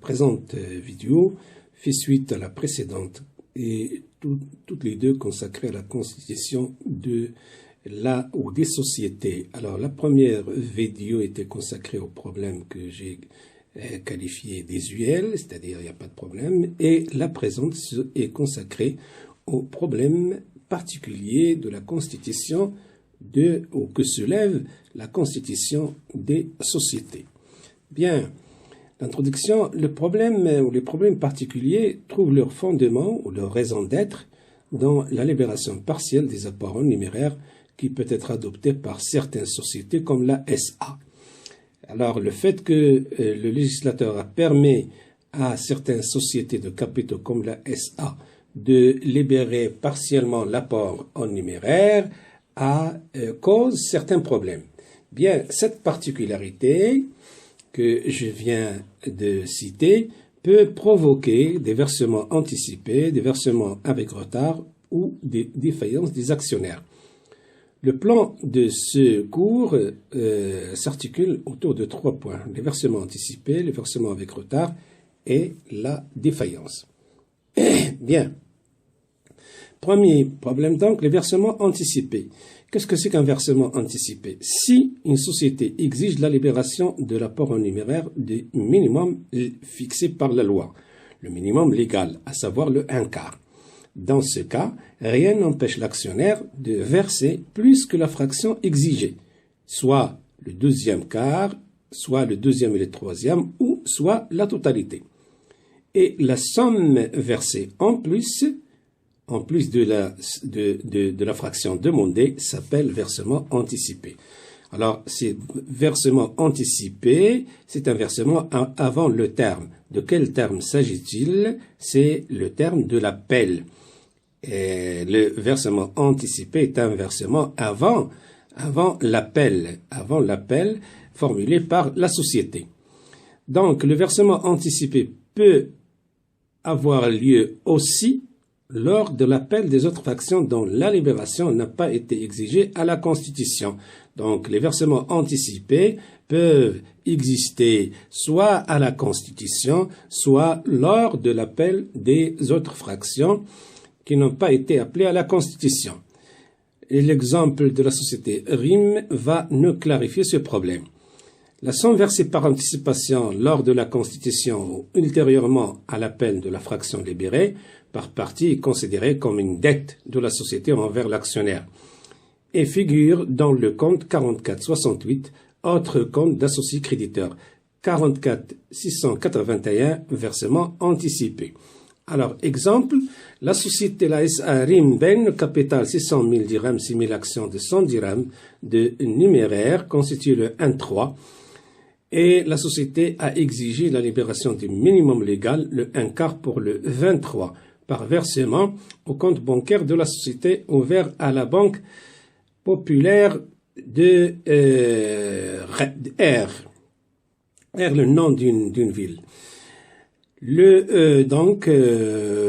présente vidéo fait suite à la précédente et toutes les deux consacrées à la constitution de la ou des sociétés. Alors la première vidéo était consacrée au problème que j'ai qualifié désuel, c'est-à-dire il n'y a pas de problème, et la présente est consacrée au problème particulier de la constitution ou que soulève la constitution des sociétés. Bien, l'introduction, le problème ou les problèmes particuliers trouvent leur fondement ou leur raison d'être dans la libération partielle des apports en numéraire qui peut être adoptée par certaines sociétés comme la SA. Alors, le fait que le législateur a permis à certaines sociétés de capitaux comme la SA de libérer partiellement l'apport en numéraire cause certains problèmes. Bien, cette particularité que je viens de citer peut provoquer des versements anticipés, des versements avec retard ou des défaillances des actionnaires. Le plan de ce cours s'articule autour de 3 points, les versements anticipés, les versements avec retard et la défaillance. Bien. Premier problème donc, les versements anticipés. Qu'est-ce que c'est qu'un versement anticipé? Si une société exige la libération de l'apport en numéraire du minimum fixé par la loi, le minimum légal, à savoir le 1/4. Dans ce cas, rien n'empêche l'actionnaire de verser plus que la fraction exigée, soit le 2e quart, soit le 2e et le 3e, ou soit la totalité. Et la somme versée en plus de la fraction demandée s'appelle versement anticipé. Alors, c'est versement anticipé, c'est un versement avant le terme. De quel terme s'agit-il? C'est le terme de l'appel. Le versement anticipé est un versement avant l'appel formulé par la société. Donc, le versement anticipé peut avoir lieu aussi lors de l'appel des autres fractions dont la libération n'a pas été exigée à la Constitution. Donc, les versements anticipés peuvent exister soit à la Constitution, soit lors de l'appel des autres fractions qui n'ont pas été appelées à la Constitution. Et l'exemple de la société RIM va nous clarifier ce problème. La somme versée par anticipation lors de la Constitution ou ultérieurement à l'appel de la fraction libérée par partie est considérée comme une dette de la société envers l'actionnaire et figure dans le compte 4468, autre compte d'associés créditeurs, 44681, versement anticipé. Alors, exemple, la société, la SA RIM Ben, capital 600 000 dirhams, 6 000 actions de 100 dirhams de numéraire, constitue le 1/3, et la société a exigé la libération du minimum légal, le 1/4 pour le 23, par versement au compte bancaire de la société ouvert à la Banque populaire de R, le nom d'une ville. Le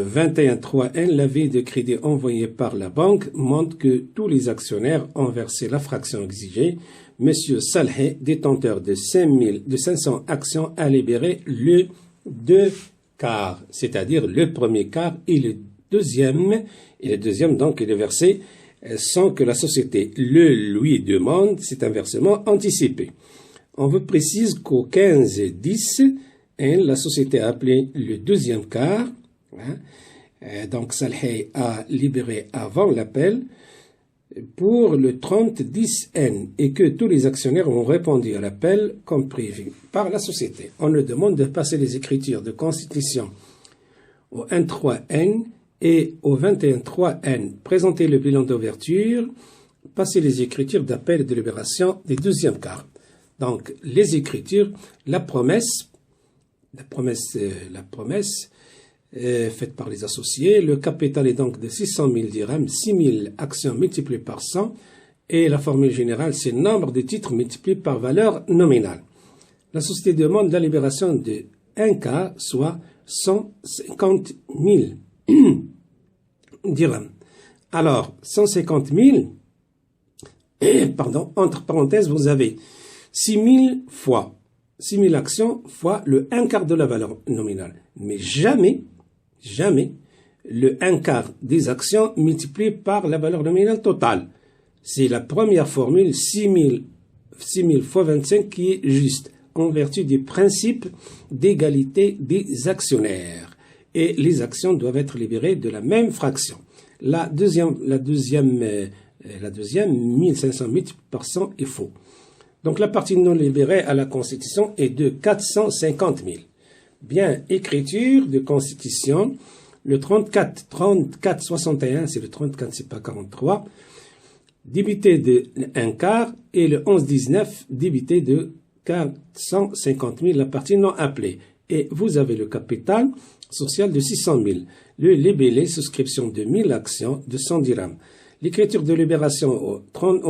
21.3N, l'avis de crédit envoyé par la banque montre que tous les actionnaires ont versé la fraction exigée. Monsieur Saleh, détenteur de 500 actions, a libéré le 2/4, c'est-à-dire le premier quart et le deuxième donc il est versé sans que la société le lui demande. C'est un versement anticipé. On vous précise qu'au 15-10, la société a appelé le 2e quart, donc Saleh a libéré avant l'appel pour le 30-10N et que tous les actionnaires ont répondu à l'appel comme prévu par la société. On nous demande de passer les écritures de constitution au 1/3N et au 21/3N. Présenter le bilan d'ouverture, passer les écritures d'appel et de libération des 2e quarts. Donc, les écritures, la promesse faite par les associés. Le capital est donc de 600 000 dirhams, 6 000 actions multipliées par 100, et la formule générale, c'est nombre de titres multiplié par valeur nominale. La société demande la libération de 1/4, soit 150 000 dirhams. Alors, 150 000, entre parenthèses, vous avez 6 000 fois 6000 actions fois le 1/4 de la valeur nominale. Mais jamais le 1/4 des actions multiplié par la valeur nominale totale. C'est la première formule 6000 fois 25 qui est juste, en vertu du principe d'égalité des actionnaires. Et les actions doivent être libérées de la même fraction. La deuxième 1500 multiplié par 100 est faux. Donc la partie non libérée à la Constitution est de 450 000. Bien, écriture de Constitution, le 34-61, c'est le 34, c'est pas 43, débité de 1/4, et le 11-19, débité de 450 000, la partie non appelée. Et vous avez le capital social de 600 000. Le libellé, souscription de 1000 actions de 110 dirhams. L'écriture de libération au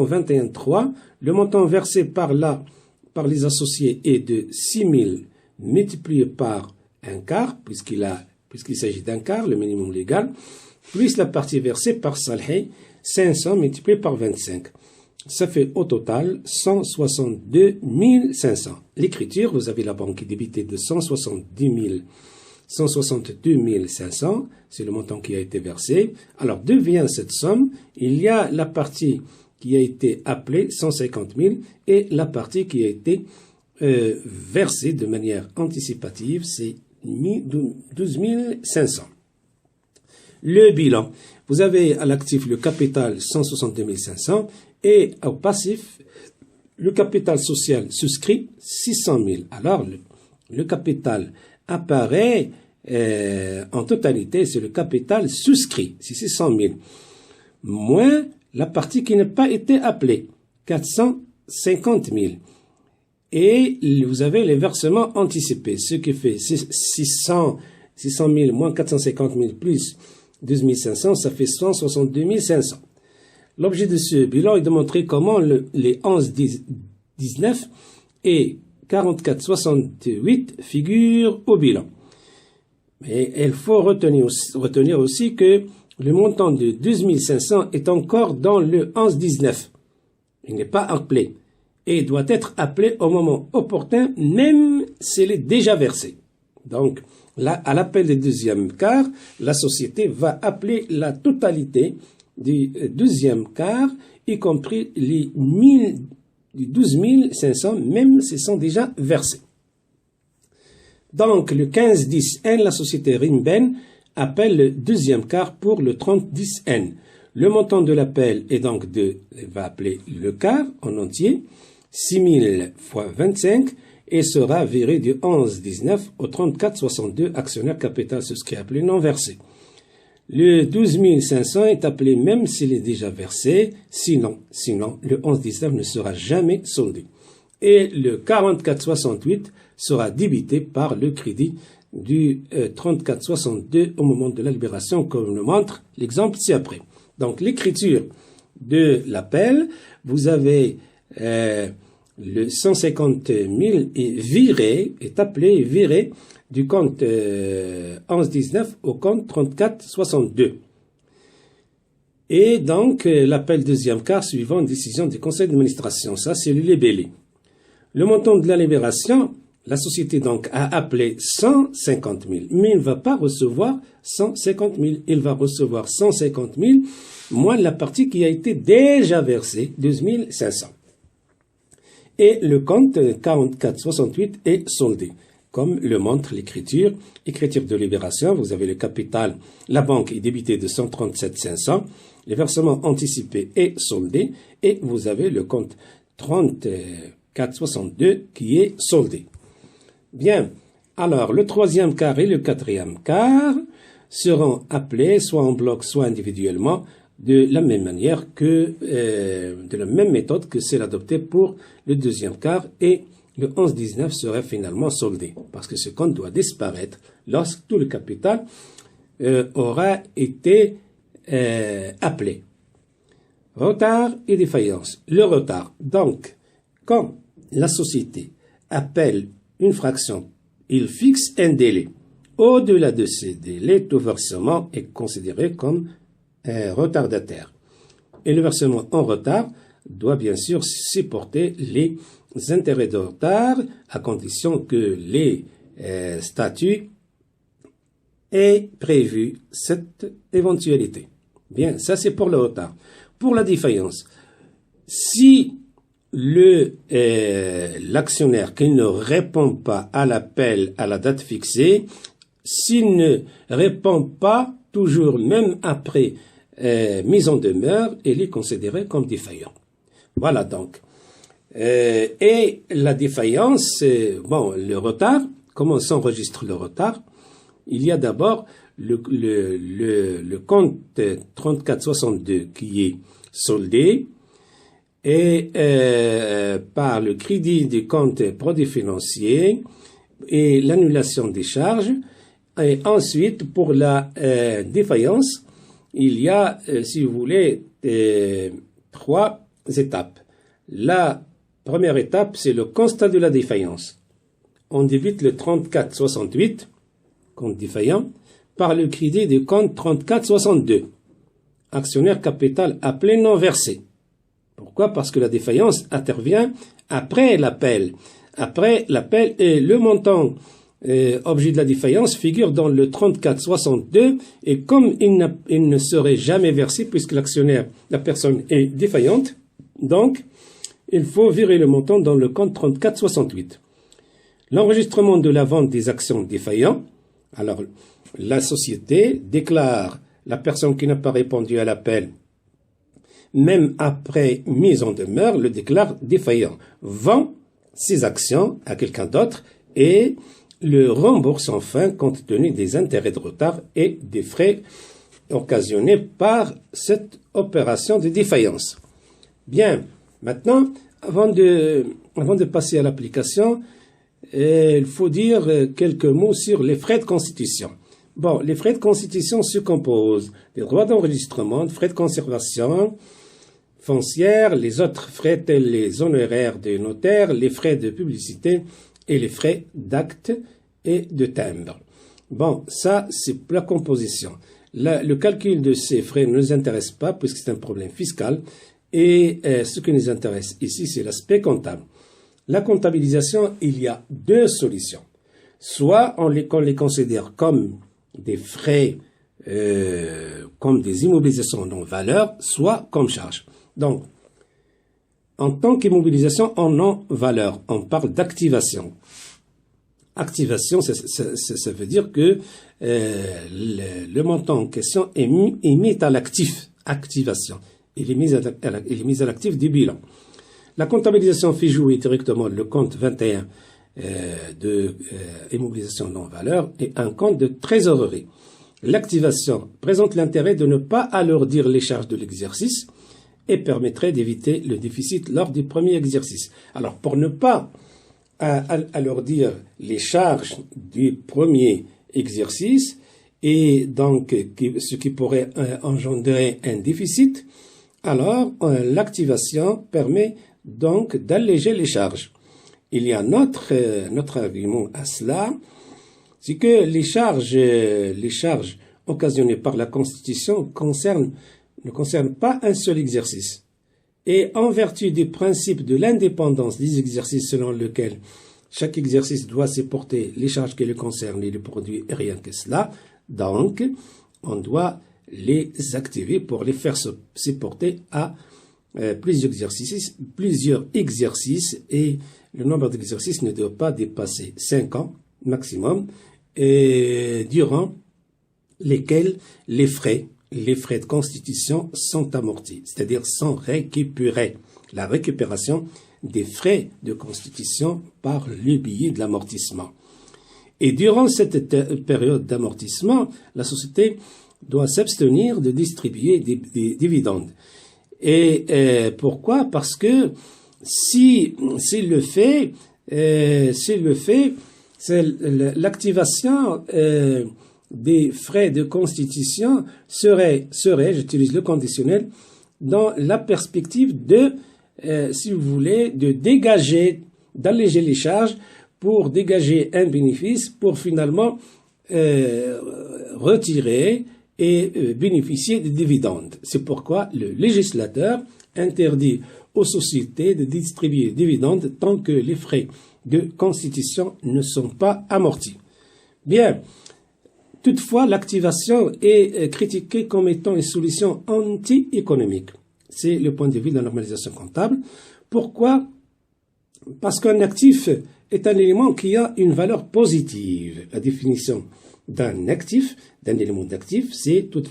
21-3, le montant versé par les associés est de 6 000 multiplié par 1/4, puisqu'il s'agit d'1/4, le minimum légal, plus la partie versée par Salhi, 500 multiplié par 25. Ça fait au total 162 500. L'écriture, vous avez la banque débitée de 162 500, c'est le montant qui a été versé. Alors, d'où vient cette somme? Il y a la partie qui a été appelée 150 000 et la partie qui a été versée de manière anticipative, c'est 12 500. Le bilan, vous avez à l'actif le capital 162 500 et au passif, le capital social souscrit 600 000. Alors, le capital apparaît en totalité, c'est le capital souscrit, c'est 600 000, moins la partie qui n'a pas été appelée, 450 000. Et vous avez les versements anticipés, ce qui fait 600 000 moins 450 000 plus 12 500, ça fait 162 500. L'objet de ce bilan est de montrer comment les 11-19 et 44-68 figurent au bilan. Mais il faut retenir aussi que le montant de 12 500 est encore dans le 11-19. Il n'est pas appelé et doit être appelé au moment opportun, même s'il est déjà versé. Donc, là, à l'appel du deuxième quart, la société va appeler la totalité du deuxième quart, y compris les 12 500, même s'ils sont déjà versés. Donc, le 15-10N, la société Rimben appelle le deuxième quart pour le 30-10N. Le montant de l'appel est donc va appeler le quart en entier, 6000 fois 25, et sera viré du 11-19 au 34-62 actionnaire capital souscrit appelé non versé. Le 12 500 est appelé même s'il est déjà versé, sinon le 11-19 ne sera jamais soldé. Et le 44-68 sera débité par le crédit du 34-62 au moment de la libération, comme le montre l'exemple ci-après. Donc, l'écriture de l'appel, vous avez le 150 000 est appelé viré du compte 11-19 au compte 34-62. Et donc, l'appel deuxième quart suivant une décision du conseil d'administration. Ça, c'est le libellé. Le montant de la libération, la société donc a appelé 150 000, mais il ne va pas recevoir 150 000. Il va recevoir 150 000 moins la partie qui a été déjà versée, 12 500. Et le compte 44-68 est soldé, comme le montre l'écriture. Écriture de libération, vous avez le capital, la banque est débitée de 137 500, les versements anticipés est soldé, et vous avez le compte 34-62 qui est soldé. Bien, alors le troisième quart et le quatrième quart seront appelés soit en bloc, soit individuellement, de la même manière que, de la même méthode que celle adoptée pour le deuxième quart, et le 11-19 serait finalement soldé, parce que ce compte doit disparaître lorsque tout le capital aura été appelé. Retard et défaillance. Le retard. Donc, quand la société appelle une fraction, il fixe un délai. Au-delà de ce délai, tout versement est considéré comme retardataire. Et le versement en retard doit bien sûr supporter les intérêts de retard à condition que les statuts aient prévu cette éventualité. Bien, ça c'est pour le retard. Pour la défaillance, si l'actionnaire qui ne répond pas à l'appel à la date fixée, s'il ne répond pas toujours même après mise en demeure, il est considéré comme défaillant. Voilà donc. Et la défaillance, le retard, comment s'enregistre le retard? Il y a d'abord le compte 3462 qui est soldé et par le crédit du compte produit financier et l'annulation des charges. Et ensuite, pour la défaillance, il y a, si vous voulez, 3 étapes. La première étape, c'est le constat de la défaillance. On débute le 3468, compte défaillant, par le crédit du compte 3462, actionnaire capital appelé non versé. Pourquoi? Parce que la défaillance intervient après l'appel. Après l'appel, et le montant objet de la défaillance figure dans le 3462 et comme il ne serait jamais versé puisque l'actionnaire, la personne est défaillante, donc il faut virer le montant dans le compte 3468. L'enregistrement de la vente des actions défaillantes. Alors, la société déclare la personne qui n'a pas répondu à l'appel, même après mise en demeure, le déclare défaillant, vend ses actions à quelqu'un d'autre et le rembourse enfin compte tenu des intérêts de retard et des frais occasionnés par cette opération de défaillance. Bien, maintenant, avant de passer à l'application, il faut dire quelques mots sur les frais de constitution. Bon, les frais de constitution se composent des droits d'enregistrement, de frais de conservation foncière, les autres frais tels les honoraires des notaires, les frais de publicité et les frais d'acte et de timbre. Bon, ça, c'est la composition. Le calcul de ces frais ne nous intéresse pas puisque c'est un problème fiscal et ce qui nous intéresse ici, c'est l'aspect comptable. La comptabilisation, il y a 2 solutions. Soit on les considère comme des frais, comme des immobilisations non valeur, soit comme charge. Donc, en tant qu'immobilisation en non-valeur, on parle d'activation. Activation, ça veut dire que le montant en question est mis à l'actif. Activation. Il est mis à l'actif du bilan. La comptabilisation fait jouer directement le compte 21 de immobilisation non-valeur et un compte de trésorerie. L'activation présente l'intérêt de ne pas alourdir les charges de l'exercice et permettrait d'éviter le déficit lors du premier exercice. Alors, pour ne pas alourdir les charges du premier exercice et donc ce qui pourrait engendrer un déficit, alors l'activation permet donc d'alléger les charges. Il y a notre argument à cela, c'est que les charges occasionnées par la Constitution ne concernent pas un seul exercice. Et en vertu du principe de l'indépendance des exercices selon lequel chaque exercice doit supporter les charges qui le concernent et le produit et rien que cela, donc on doit les activer pour les faire supporter à plusieurs exercices et le nombre d'exercices ne doit pas dépasser 5 ans maximum et durant lesquels les frais de constitution sont amortis, c'est-à-dire sont récupérés. La récupération des frais de constitution par le biais de l'amortissement. Et durant cette période d'amortissement, la société doit s'abstenir de distribuer des dividendes. Et pourquoi? Parce que s'il le fait, c'est l'activation des frais de constitution serait, j'utilise le conditionnel, dans la perspective de, si vous voulez, d'alléger les charges pour dégager un bénéfice pour finalement retirer et bénéficier des dividendes. C'est pourquoi le législateur interdit aux sociétés de distribuer des dividendes tant que les frais de constitution ne sont pas amortis. Bien. Toutefois, l'activation est critiquée comme étant une solution anti-économique. C'est le point de vue de la normalisation comptable. Pourquoi? Parce qu'un actif est un élément qui a une valeur positive. La définition d'un actif, d'un élément d'actif, c'est tout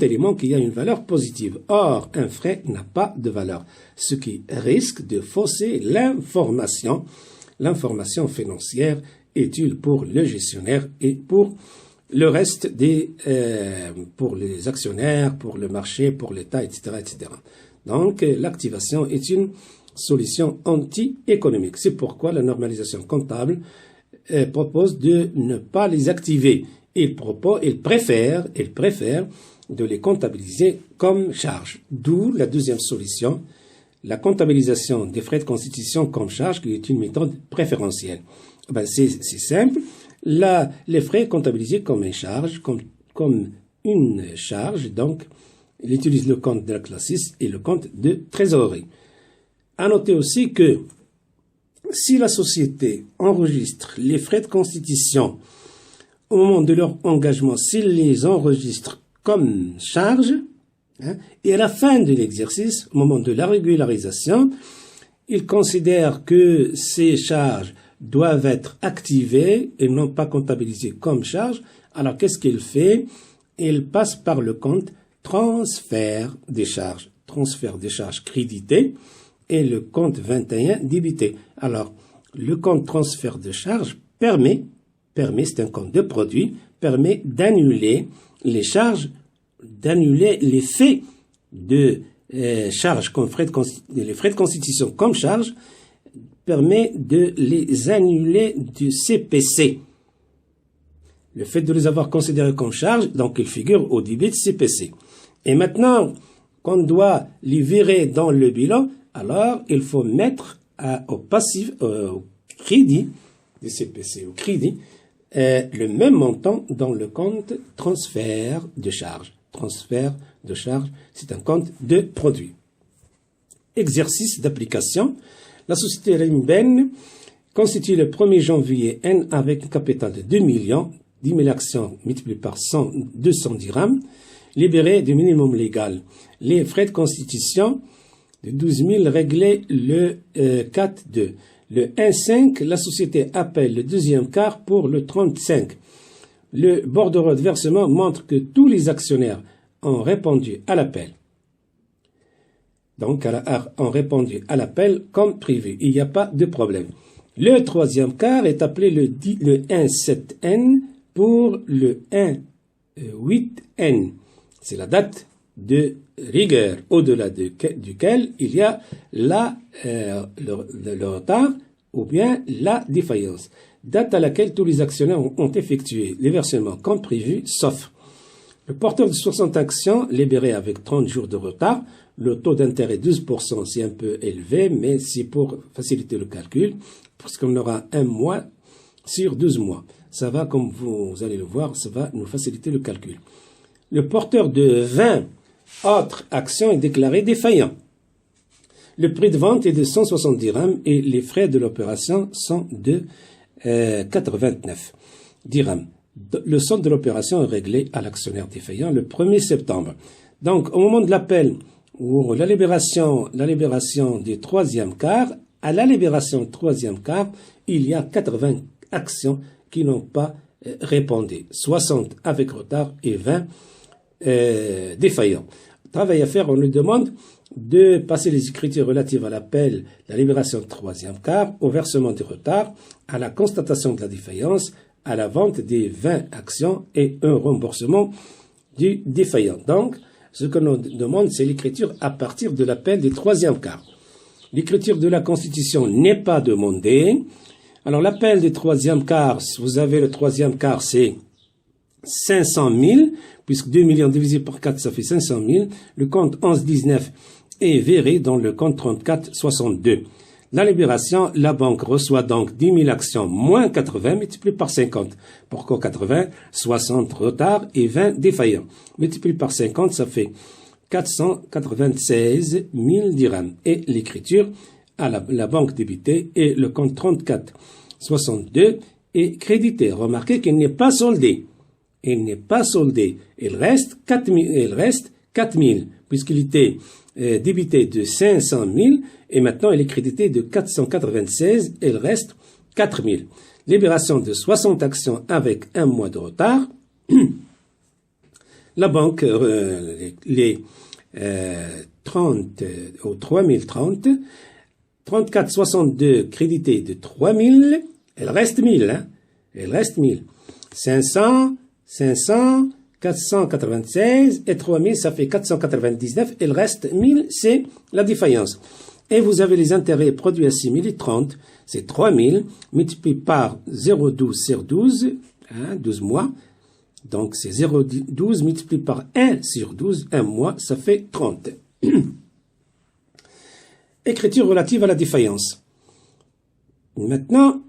élément qui a une valeur positive. Or, un frais n'a pas de valeur, ce qui risque de fausser l'information financière utile pour le gestionnaire et pour le reste pour les actionnaires, pour le marché, pour l'État, etc., etc. Donc, l'activation est une solution anti-économique. C'est pourquoi la normalisation comptable propose de ne pas les activer. Il préfère de les comptabiliser comme charge. D'où la deuxième solution, la comptabilisation des frais de constitution comme charge, qui est une méthode préférentielle. C'est simple. Là, les frais comptabilisés comme une charge, comme une charge, donc, il utilise le compte de la classe 6 et le compte de trésorerie. À noter aussi que si la société enregistre les frais de constitution au moment de leur engagement, s'il les enregistre comme charge, et à la fin de l'exercice, au moment de la régularisation, il considère que ces charges doivent être activées et non pas comptabilisées comme charge. Alors, qu'est-ce qu'il fait? Il passe par le compte transfert des charges créditées et le compte 21 débité. Alors, le compte transfert de charges permet, c'est un compte de produit, permet d'annuler les charges, d'annuler l'effet de charges comme les frais de constitution comme charge, permet de les annuler du CPC. Le fait de les avoir considérés comme charge, donc ils figurent au débit de CPC. Et maintenant, qu'on doit les virer dans le bilan, alors il faut mettre au crédit du CPC, au crédit, le même montant dans le compte transfert de charge. Transfert de charge, c'est un compte de produit. Exercice d'application. La société Rimben constitue le 1er janvier N avec un capital de 2 millions, 10 000 actions multipliées par 200 dirhams, libérées du minimum légal. Les frais de constitution de 12 000 réglés le 4-2. Le 1-5, la société appelle le deuxième quart pour le 35. Le bordereau de versement montre que tous les actionnaires ont répondu à l'appel. Donc, ont répondu à l'appel comme prévu. Il n'y a pas de problème. Le troisième quart est appelé le 1-7N pour le 1-8N. C'est la date de rigueur au-delà duquel il y a le retard ou bien la défaillance. Date à laquelle tous les actionnaires ont effectué les versements comme prévu, sauf le porteur de 60 actions libéré avec 30 jours de retard. Le taux d'intérêt 12%, c'est un peu élevé, mais c'est pour faciliter le calcul, parce qu'on aura un mois sur 12 mois. Ça va, comme vous allez le voir, ça va nous faciliter le calcul. Le porteur de 20 autres actions est déclaré défaillant. Le prix de vente est de 160 dirhams et les frais de l'opération sont de 89 dirhams. Le solde de l'opération est réglé à l'actionnaire défaillant le 1er septembre. Donc, au moment de l'appel ou la libération du troisième quart, à la libération du troisième quart, il y a 80 actions qui n'ont pas répondu. 60 avec retard et 20 défaillants. Travail à faire, on nous demande de passer les écritures relatives à l'appel, la libération du troisième quart, au versement du retard, à la constatation de la défaillance, à la vente des 20 actions et un remboursement du défaillant. Donc, ce que nous demande, c'est l'écriture à partir de l'appel du troisième quart. L'écriture de la Constitution n'est pas demandée. Alors, l'appel du troisième quart, vous avez le troisième quart, c'est 500 000, puisque 2 millions divisé par 4, ça fait 500 000. Le compte 1119 est viré dans le compte 3462. La libération, la banque reçoit donc 10 000 actions moins 80 multiplié par 50. Pourquoi 80? 60 retard et 20 défaillants. Multiplié par 50, ça fait 496 000 dirhams. Et l'écriture à la banque débitée et le compte 3462 est crédité. Remarquez qu'il n'est pas soldé. Il n'est pas soldé. Il reste 4 000 puisqu'il était débité de 500 000 et maintenant il est crédité de 496 et il reste 4 000. Libération de 60 actions avec un mois de retard. La banque, les 30 au 3030, 3462 crédités de 3000, il reste 1000, hein. Il reste 1000. 500, 496 et 3000, ça fait 499, il reste 1000, c'est la défaillance. Et vous avez les intérêts produits assimilés 30, c'est 3000, multiplié par 0,12 sur 12, hein, 12 mois. Donc c'est 0,12 multiplié par 1 sur 12, 1 mois, ça fait 30. Écriture relative à la défaillance. Maintenant,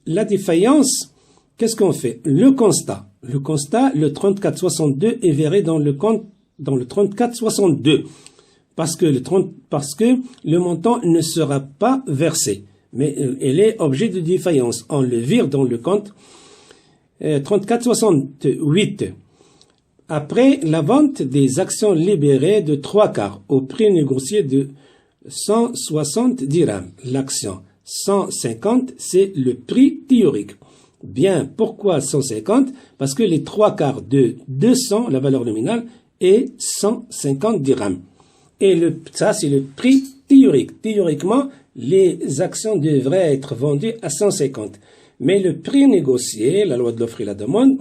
la défaillance, qu'est-ce qu'on fait? Le constat, le 3462 est verré dans le 3462 parce que le montant ne sera pas versé, mais il est objet de défaillance. On le vire dans le compte 3468. Après la vente des actions libérées de 3/4 au prix négocié de 160 dirhams. L'action 150, c'est le prix théorique. Bien, pourquoi 150? Parce que les 3/4 de 200, la valeur nominale, est 150 dirhams. Et ça, c'est le prix théorique. Théoriquement, les actions devraient être vendues à 150. Mais le prix négocié, la loi de l'offre et la demande,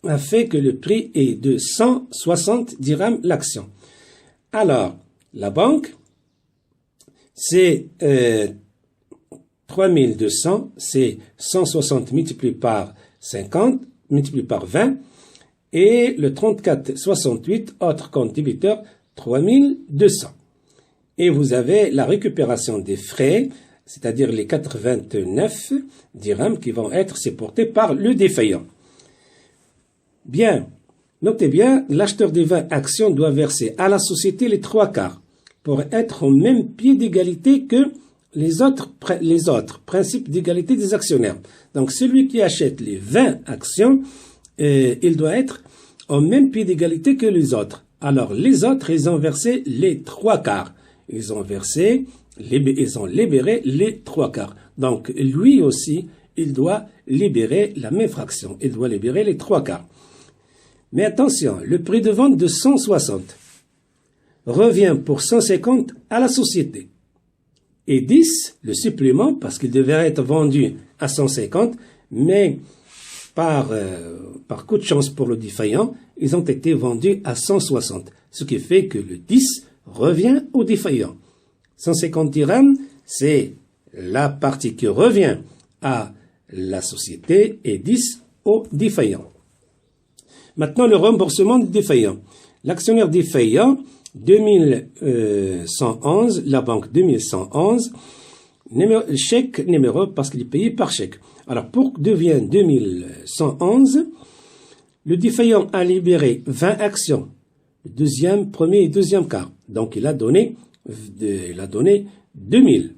a fait que le prix est de 160 dirhams l'action. Alors, la banque, c'est 3200, c'est 160 multiplié par 50, multiplié par 20, et le 3468, autre compte débiteur, 3200. Et vous avez la récupération des frais, c'est-à-dire les 89 dirhams qui vont être supportés par le défaillant. Bien, notez bien, l'acheteur des 20 actions doit verser à la société les 3/4 pour être au même pied d'égalité que les autres principes d'égalité des actionnaires. Donc, celui qui achète les 20 actions, il doit être au même pied d'égalité que les autres. Alors, les autres, ils ont versé les 3/4. Ils ont libéré les 3/4. Donc, lui aussi, il doit libérer la même fraction. Il doit libérer les 3/4. Mais attention, le prix de vente de 160 revient pour 150 à la société. Et 10, le supplément, parce qu'il devait être vendu à 150, mais par coup de chance pour le défaillant, ils ont été vendus à 160. Ce qui fait que le 10 revient au défaillant. 150 dirhams, c'est la partie qui revient à la société et 10 au défaillant. Maintenant, le remboursement du défaillant. L'actionnaire défaillant, 2111, la banque 2111, chèque numéro parce qu'il est payé par chèque. Alors, pour que devienne 2111, le défaillant a libéré 20 actions, premier et deuxième quart. Donc, il a donné 2000.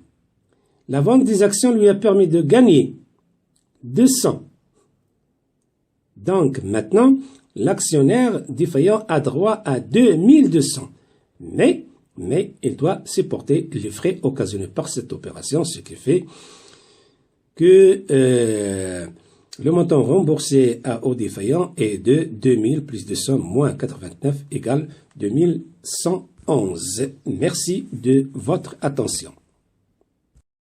La vente des actions lui a permis de gagner 200. Donc, maintenant, l'actionnaire défaillant a droit à 2200. Mais il doit supporter les frais occasionnés par cette opération, ce qui fait que le montant remboursé au défaillant est de 2000 plus 200 moins 89 égale 2111. Merci de votre attention.